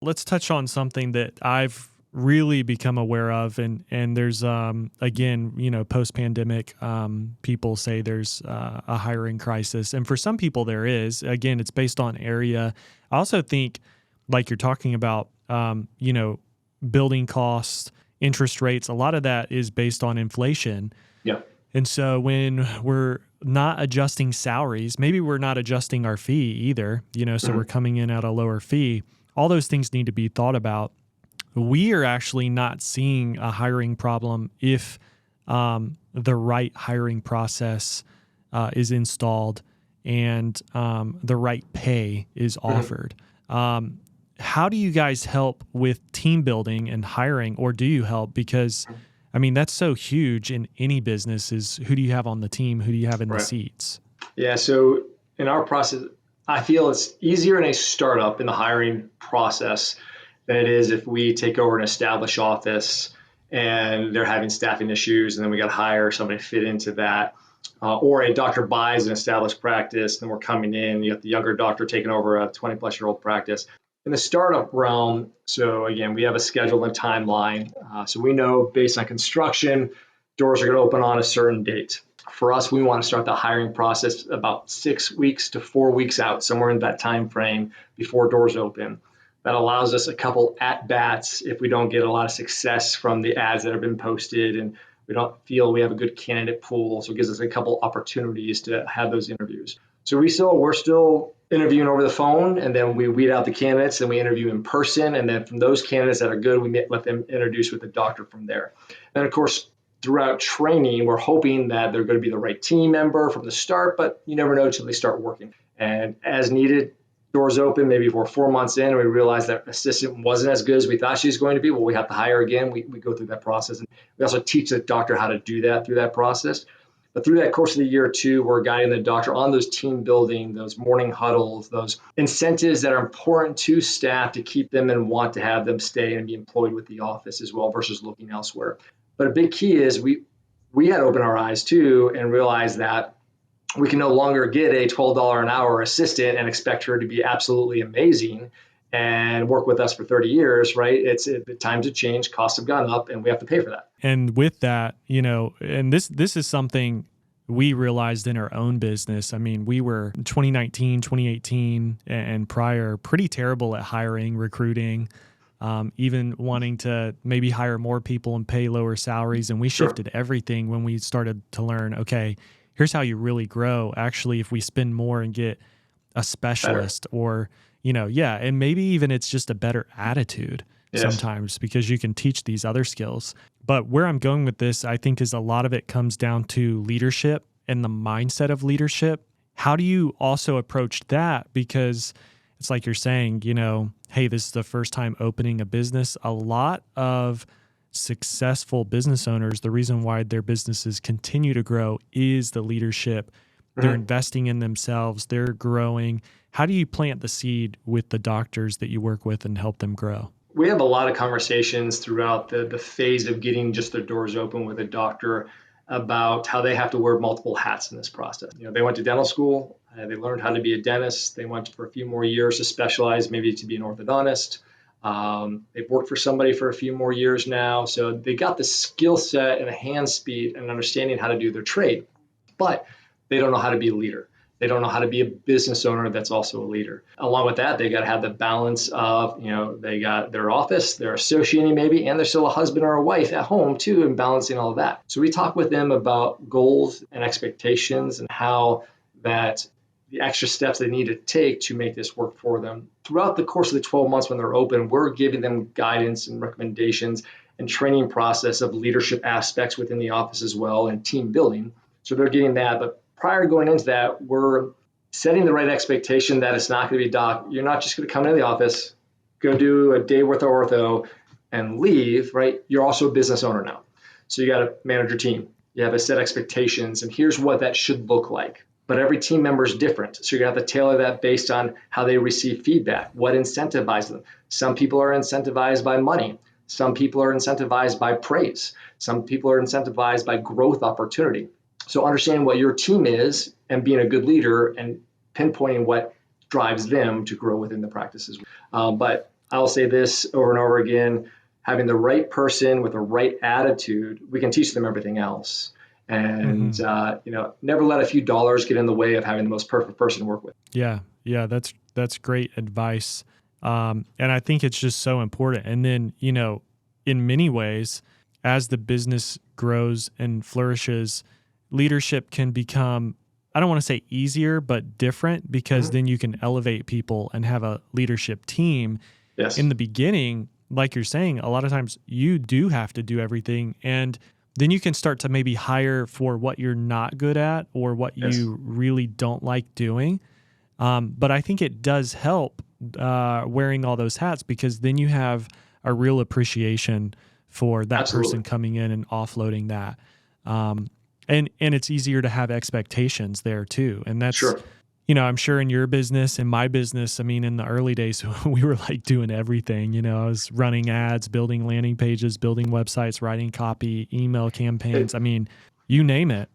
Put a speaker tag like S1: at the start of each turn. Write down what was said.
S1: Let's touch on something that I've really become aware of, and there's again, post pandemic, people say there's a hiring crisis, and for some people there is. Again, it's based on area. I also think, like you're talking about, building costs, interest rates. A lot of that is based on inflation.
S2: Yeah.
S1: And so when we're not adjusting salaries, maybe we're not adjusting our fee either, so we're coming in at a lower fee. All those things need to be thought about. We are actually not seeing a hiring problem if the right hiring process is installed and the right pay is offered. How do you guys help with team building and hiring, or do you help? Because that's so huge in any business, is who do you have on the team? Who do you have in the seats?
S2: Yeah. So in our process, I feel it's easier in a startup in the hiring process than it is if we take over an established office and they're having staffing issues, and then we got to hire somebody to fit into that. Or a doctor buys an established practice, and we're coming in, you have the younger doctor taking over a 20-plus-year-old practice. In the startup realm, so again, we have a schedule and timeline. So we know based on construction, doors are going to open on a certain date. For us, we want to start the hiring process about 6 weeks to 4 weeks out, somewhere in that time frame before doors open. That allows us a couple at-bats if we don't get a lot of success from the ads that have been posted and we don't feel we have a good candidate pool. So it gives us a couple opportunities to have those interviews. So we're still interviewing over the phone, and then we weed out the candidates, and we interview in person. And then from those candidates that are good, we let them introduce with the doctor from there. And of course, throughout training, we're hoping that they're going to be the right team member from the start, but you never know until they start working. And as needed, doors open, maybe we're 4 months in and we realize that assistant wasn't as good as we thought she was going to be. Well, we have to hire again. We go through that process. And we also teach the doctor how to do that through that process. But through that course of the year too, we're guiding the doctor on those team building, those morning huddles, those incentives that are important to staff to keep them and want to have them stay and be employed with the office as well versus looking elsewhere. But a big key is we had to open our eyes too and realize that we can no longer get a $12 an hour assistant and expect her to be absolutely amazing and work with us for 30 years, right? The times have changed, costs have gone up, and we have to pay for that.
S1: And with that, and this is something we realized in our own business. We were 2019, 2018, and prior pretty terrible at hiring, recruiting, even wanting to maybe hire more people and pay lower salaries. And we shifted everything when we started to learn, okay, here's how you really grow. Actually, if we spend more and get a specialist or, and maybe even it's just a better attitude sometimes because you can teach these other skills. But where I'm going with this, I think, is a lot of it comes down to leadership and the mindset of leadership. How do you also approach that? Because it's like you're saying, hey, this is the first time opening a business. A lot of successful business owners, the reason why their businesses continue to grow is the leadership. They're investing in themselves. They're growing. How do you plant the seed with the doctors that you work with and help them grow?
S2: We have a lot of conversations throughout the phase of getting just their doors open with a doctor about how they have to wear multiple hats in this process. They went to dental school. They learned how to be a dentist. They went for a few more years to specialize, maybe to be an orthodontist. They've worked for somebody for a few more years now. So they got the skill set and the hand speed and understanding how to do their trade, but they don't know how to be a leader. They don't know how to be a business owner that's also a leader. Along with that, they got to have the balance of, they got their office, they're associating maybe, and they're still a husband or a wife at home too, and balancing all of that. So we talk with them about goals and expectations and how that the extra steps they need to take to make this work for them. Throughout the course of the 12 months when they're open, we're giving them guidance and recommendations and training process of leadership aspects within the office as well and team building. So they're getting that. But prior to going into that, we're setting the right expectation that it's not going to be, doc, you're not just going to come into the office, go do a day worth of ortho and leave, right? You're also a business owner now. So you got to manage your team. You have to set expectations, and here's what that should look like. But every team member is different. So you're going to have to tailor that based on how they receive feedback, what incentivizes them. Some people are incentivized by money. Some people are incentivized by praise. Some people are incentivized by growth opportunity. So understanding what your team is and being a good leader and pinpointing what drives them to grow within the practices. But I'll say this over and over again, having the right person with the right attitude, we can teach them everything else. And,
S1: Hmm.
S2: never let a few dollars get in the way of having the most perfect person to work with.
S1: Yeah, yeah, that's great advice. And I think it's just so important. And then, in many ways, as the business grows and flourishes, leadership can become, I don't want to say easier, but different, because
S2: Mhm.
S1: then you can elevate people and have a leadership team. In
S2: Yes,
S1: the beginning, like you're saying, a lot of times you do have to do everything. And then you can start to maybe hire for what you're not good at or what
S2: yes,
S1: you really don't like doing. But I think it does help wearing all those hats, because then you have a real appreciation for that
S2: absolutely.
S1: person coming in and offloading that. Um, and it's easier to have expectations there too. And that's,
S2: Sure.
S1: I'm sure in your business, in my business, I mean, in the early days, we were like doing everything. I was running ads, building landing pages, building websites, writing copy, email campaigns.
S2: It,
S1: I mean, you name it.